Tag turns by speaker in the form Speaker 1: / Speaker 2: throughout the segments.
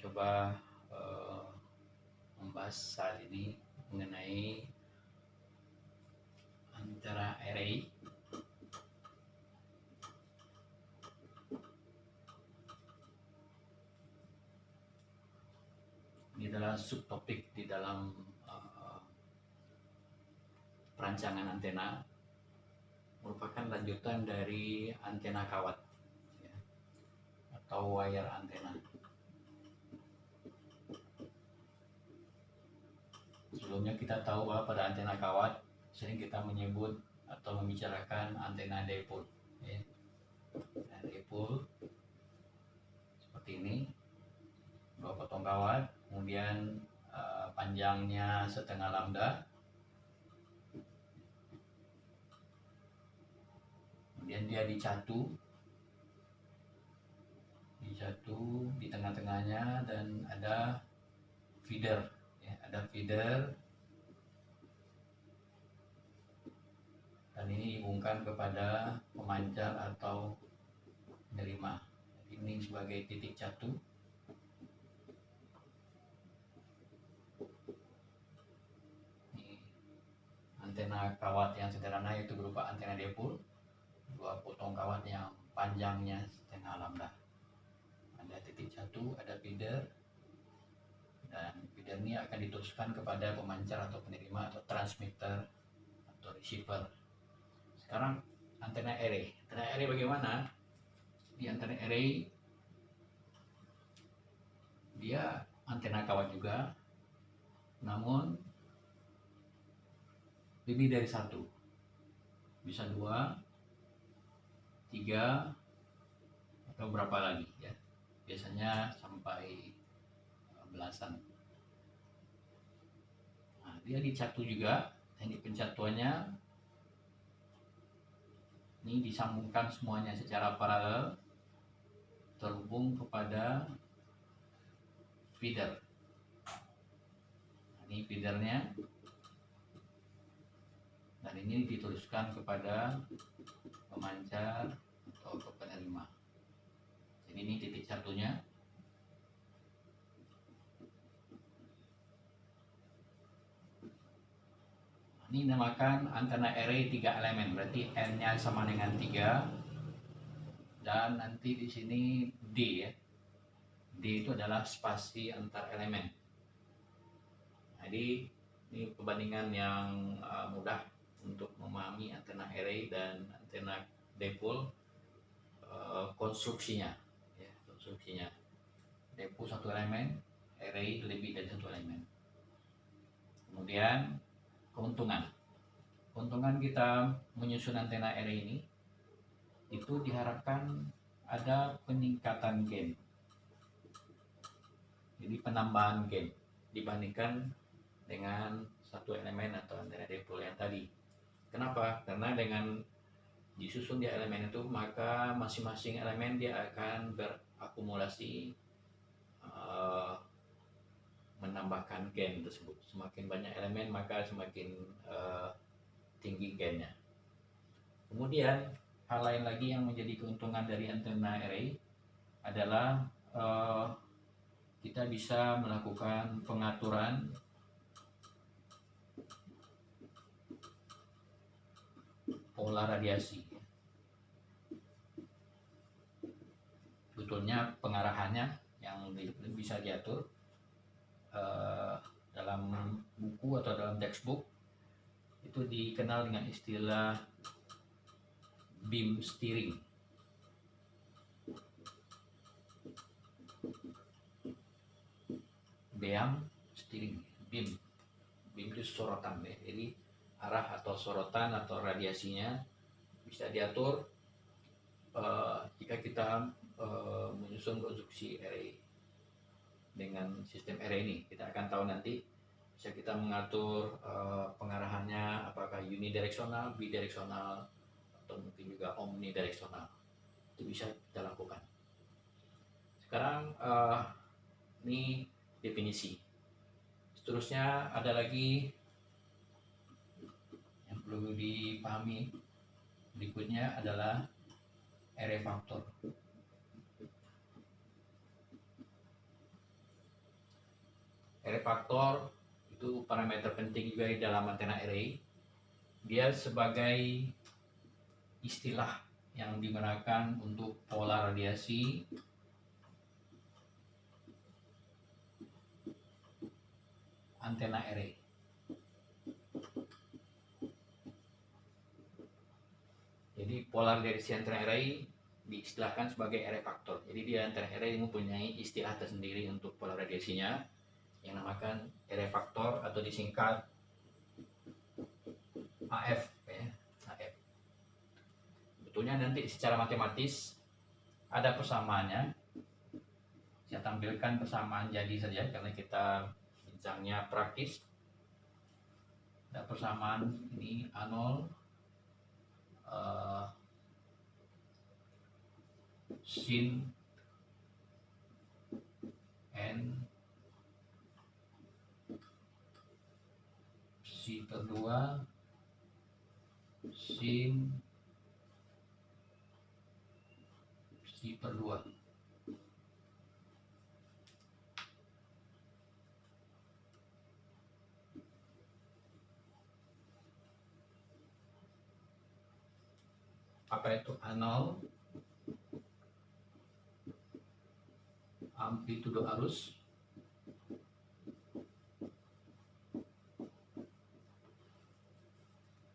Speaker 1: mencoba membahas saat ini mengenai antena array ini adalah subtopik di dalam perancangan antena, merupakan lanjutan dari antena kawat ya, atau wire antena. Sebelumnya kita tahu bahwa pada antena kawat sering kita menyebut atau membicarakan antena dipole ya. Dipole seperti ini, dua potong kawat, kemudian panjangnya setengah lambda, kemudian dia dicatu di tengah-tengahnya, dan ada feeder ya, dan ini dihubungkan kepada pemancar atau penerima. Ini sebagai titik catu. Ini antena kawat yang sederhana, yaitu berupa antena dipole, dua potong kawat yang panjangnya setengah lambda. Ada titik catu, ada feeder, dan feeder ini akan diteruskan kepada pemancar atau penerima atau transmitter atau receiver. Sekarang antena array. Antena array bagaimana? Di antena array dia antena kawat juga, namun lebih dari satu, bisa 2, 3, atau berapa lagi ya, biasanya sampai belasan. Nah, dia dicatu juga. Teknik pencatuannya ini disambungkan semuanya secara paralel, terhubung kepada feeder. Ini feedernya, dan ini diteruskan kepada pemancar atau ke penerima. Jadi ini titik catunya. Ini dinamakan antena array 3 elemen, berarti N-nya sama dengan 3, dan nanti di sini D ya. D itu adalah spasi antar elemen. Jadi ini perbandingan yang mudah untuk memahami antena array dan antena dipole, konstruksinya ya, dipole 1 elemen, array lebih dari 1 elemen. Kemudian keuntungan kita menyusun antena array ini, itu diharapkan ada peningkatan gain, jadi penambahan gain dibandingkan dengan 1 elemen atau antena dipole yang tadi. Kenapa? Karena dengan disusun di elemen itu, maka masing-masing elemen dia akan berakumulasi menambahkan gain tersebut. Semakin banyak elemen maka semakin tinggi gainnya. Kemudian hal lain lagi yang menjadi keuntungan dari antena array adalah kita bisa melakukan pengaturan pola radiasi. Sebetulnya pengarahannya yang bisa diatur dalam buku atau dalam textbook itu dikenal dengan istilah beam steering. Beam steering, beam itu sorotan ya. Jadi arah atau sorotan atau radiasinya bisa diatur jika kita menyusun konstruksi array. Dengan sistem array ini kita akan tahu nanti, bisa kita mengatur pengarahannya apakah unidireksional, bidireksional, atau mungkin juga omnidireksional. Itu bisa kita lakukan. Sekarang ini definisi. Seterusnya ada lagi yang perlu dipahami. Berikutnya adalah array factor. Array factor itu parameter penting juga di dalam antena array. Dia sebagai istilah yang digunakan untuk pola radiasi antena array. Jadi pola radiasi antena array diistilahkan sebagai array factor. Jadi di antena array mempunyai istilah tersendiri untuk pola radiasinya yang namakan array factor atau disingkat AF ya, AF. Betulnya nanti secara matematis ada persamaannya. Saya tampilkan persamaan jadi saja karena kita bincangnya praktis. Ada persamaan ini A0 sin n psi per 2 sin psi per 2. Apa itu A0? Amplitudo arus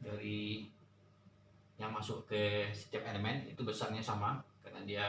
Speaker 1: dari yang masuk ke setiap elemen itu besarnya sama karena dia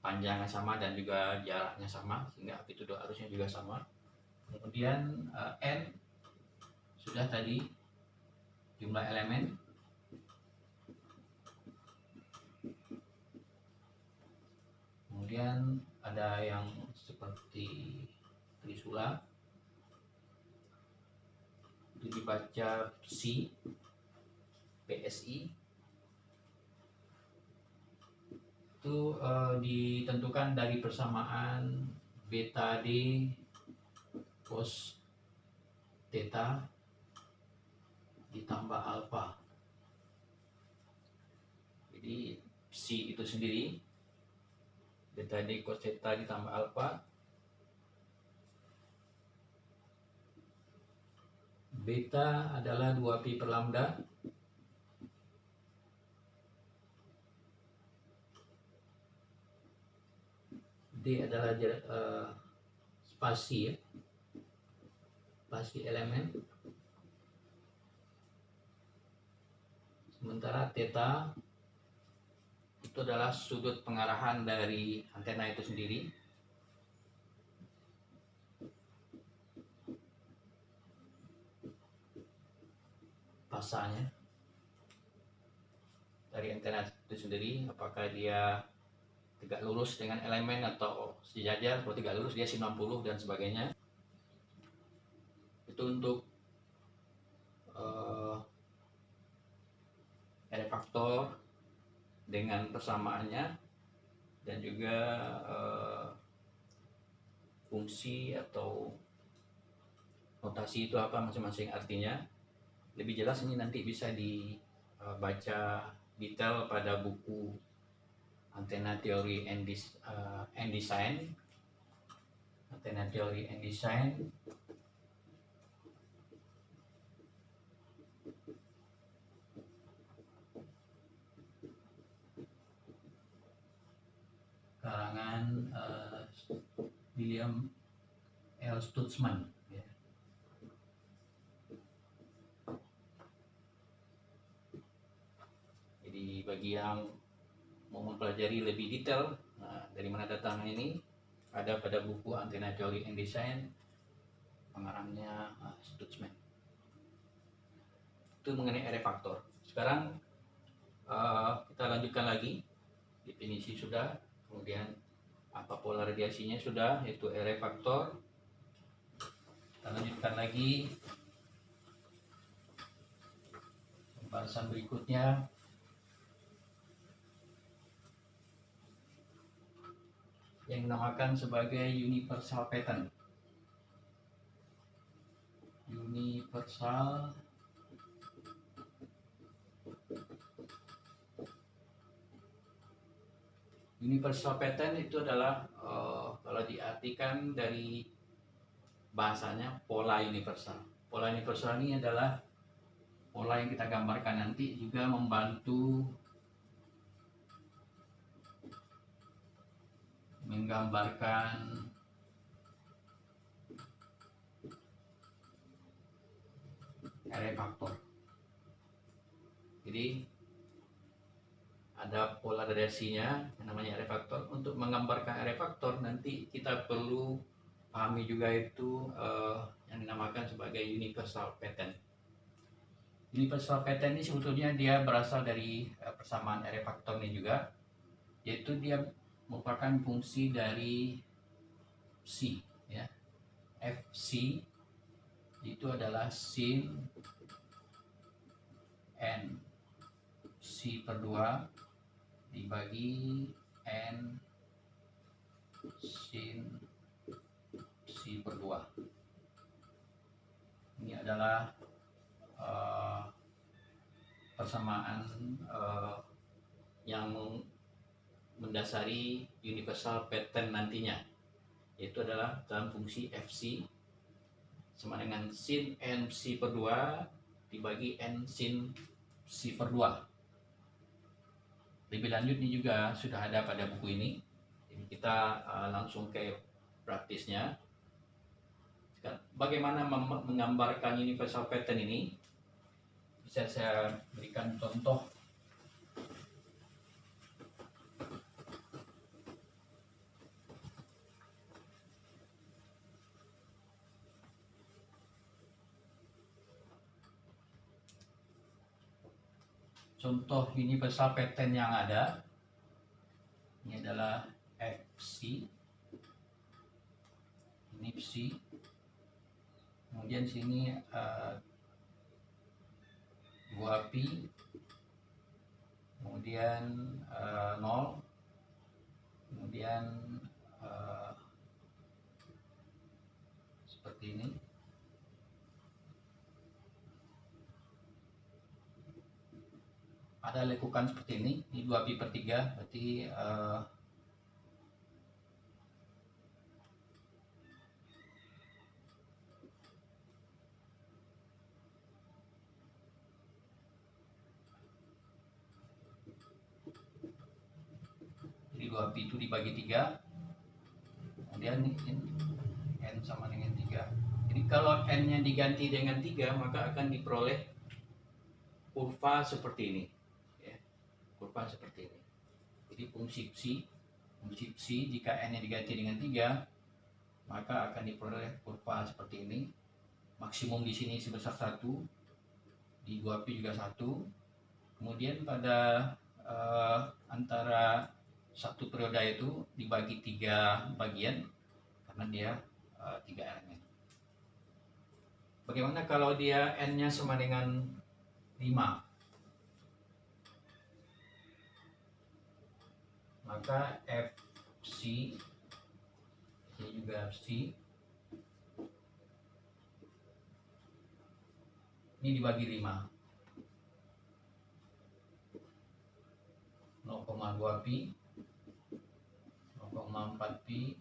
Speaker 1: panjangnya sama dan juga jaraknya sama sehingga amplitudo arusnya juga sama. Kemudian n sudah tadi jumlah elemen. Kemudian ada yang seperti trisula itu dibaca psi, PSI itu ditentukan dari persamaan beta D cos theta ditambah alpha. Jadi psi itu sendiri beta D cos theta ditambah alpha. Beta adalah 2pi per lambda. D adalah spasi ya. Spasi elemen. Sementara theta itu adalah sudut pengarahan dari antena itu sendiri. Pasanya dari antena itu sendiri, apakah dia tegak lurus dengan elemen atau sejajar. Kalau tegak lurus dia sin 60 dan sebagainya. Itu untuk array factor dengan persamaannya dan juga fungsi atau notasi itu apa masing-masing artinya. Lebih jelas ini nanti bisa dibaca detail pada buku Antenna Theory and Design. Antenna Theory and Design karangan William L. Stutzman ya. Jadi bagi yang mau mempelajari lebih detail dari mana datangnya ini ada pada buku Antenna Theory and Design, pengarangnya Stutzman. Itu mengenai array factor. Sekarang kita lanjutkan lagi. Definisi sudah, kemudian apa pola radiasinya sudah, yaitu array factor. Kita lanjutkan lagi pembahasan berikutnya. Yang dinamakan sebagai universal pattern. Universal pattern itu adalah kalau diartikan dari bahasanya pola universal. Pola universal ini adalah pola yang kita gambarkan nanti juga membantu menggambarkan array faktor. Jadi ada pola radiasinya yang namanya array faktor. Untuk menggambarkan array faktor nanti kita perlu pahami juga itu yang dinamakan sebagai universal pattern. Universal pattern ini sebetulnya dia berasal dari persamaan array faktor ini juga, yaitu dia merupakan fungsi dari C, ya. Fc itu adalah sin n C per 2 dibagi n sin C per 2. Ini adalah persamaan yang mendasari universal pattern nantinya, yaitu adalah dalam fungsi Fc sama dengan sin n C per 2 dibagi n sin C per 2. Lebih lanjut ini juga sudah ada pada buku ini. Jadi kita langsung ke praktisnya. Bagaimana menggambarkan universal pattern ini? Bisa saya berikan contoh. Contoh universal pattern yang ada ini adalah Fc, ini Fc, kemudian sini 2pi, kemudian 0, kemudian seperti ini. Ada lekukan seperti ini 2pi per 3, berarti jadi 2pi itu dibagi 3, kemudian n sama dengan 3. Jadi kalau n nya diganti dengan 3, maka akan diperoleh kurva seperti ini, ya. Kurva seperti ini. Jadi fungsi psi jika n nya diganti dengan 3, maka akan diperoleh kurva seperti ini. Maksimum di sini sebesar 1, di 2pi juga 1. Kemudian pada antara satu periode itu dibagi 3 bagian karena dia 3 elemen. Bagaimana kalau dia n nya sama dengan 5? Maka Fc ini juga Fc ini dibagi 5, 0,2pi, 0,4pi,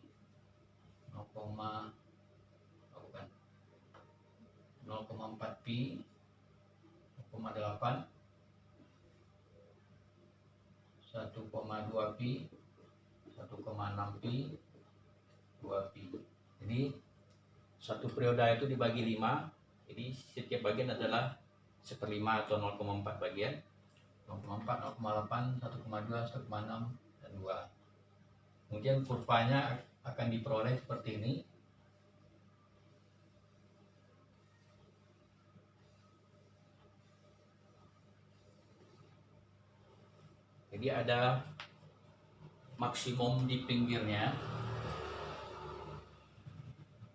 Speaker 1: 0,4pi, 0,8, 1,2pi, 1,6pi, 2pi. Jadi satu periode itu dibagi 5. Jadi setiap bagian adalah 1/5 atau 0,4 bagian. 0,4, 0,8, 1,2, 1,6, dan 2. Kemudian kurvanya akan diperoleh seperti ini. Jadi ada maksimum di pinggirnya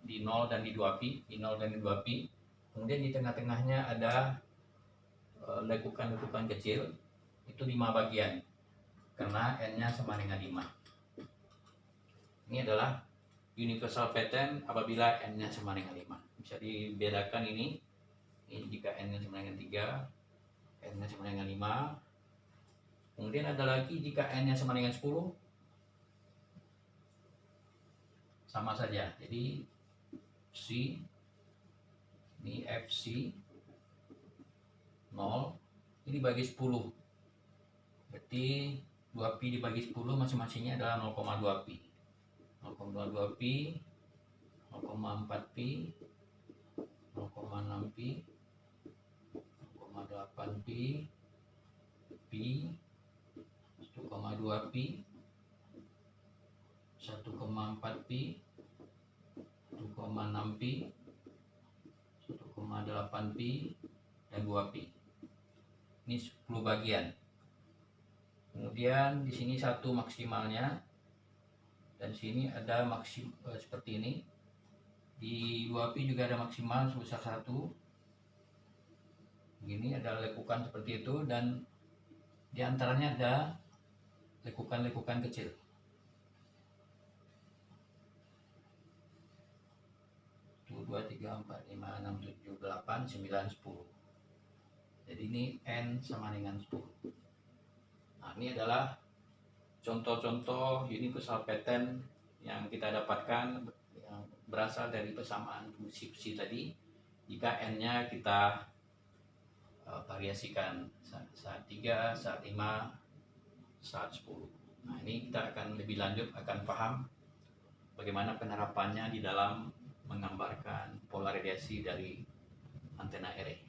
Speaker 1: di 0 dan di 2pi, di 0 dan di 2pi. Kemudian di tengah-tengahnya ada lekukan-lekukan kecil, itu 5 bagian karena n-nya sama dengan 5. Ini adalah universal pattern apabila n-nya sama dengan 5. Bisa dibedakan ini jika n-nya sama dengan 3, n-nya sama dengan 5. Kemudian ada lagi jika n-nya sama dengan 10, sama saja. Jadi FC, ini FC 0, ini dibagi 10, berarti 2pi dibagi 10 masing-masingnya adalah 0,2pi, 0,2pi, 0,4pi, 0,6pi, 0,8pi, pi, 1,2pi, 1,4pi, 1,6pi, 1,8pi, dan 2pi. Ini 10 bagian. Kemudian di sini 1 maksimalnya, dan di sini ada seperti ini. Di 2pi juga ada maksimal sebesar 1. Begini ada lekukan seperti itu, dan di antaranya ada lekukan-lekukan kecil. Tuh, 2, 3, 4, 5, 6, 7, 8, 9, 10. Jadi ini N sama dengan 10. Nah, ini adalah contoh-contoh universal pattern yang kita dapatkan yang berasal dari persamaan fungsi tadi. Jika N-nya kita variasikan saat 3, saat 5, saat 10. Nah, ini kita akan lebih lanjut akan paham bagaimana penerapannya di dalam menggambarkan pola radiasi dari antena array.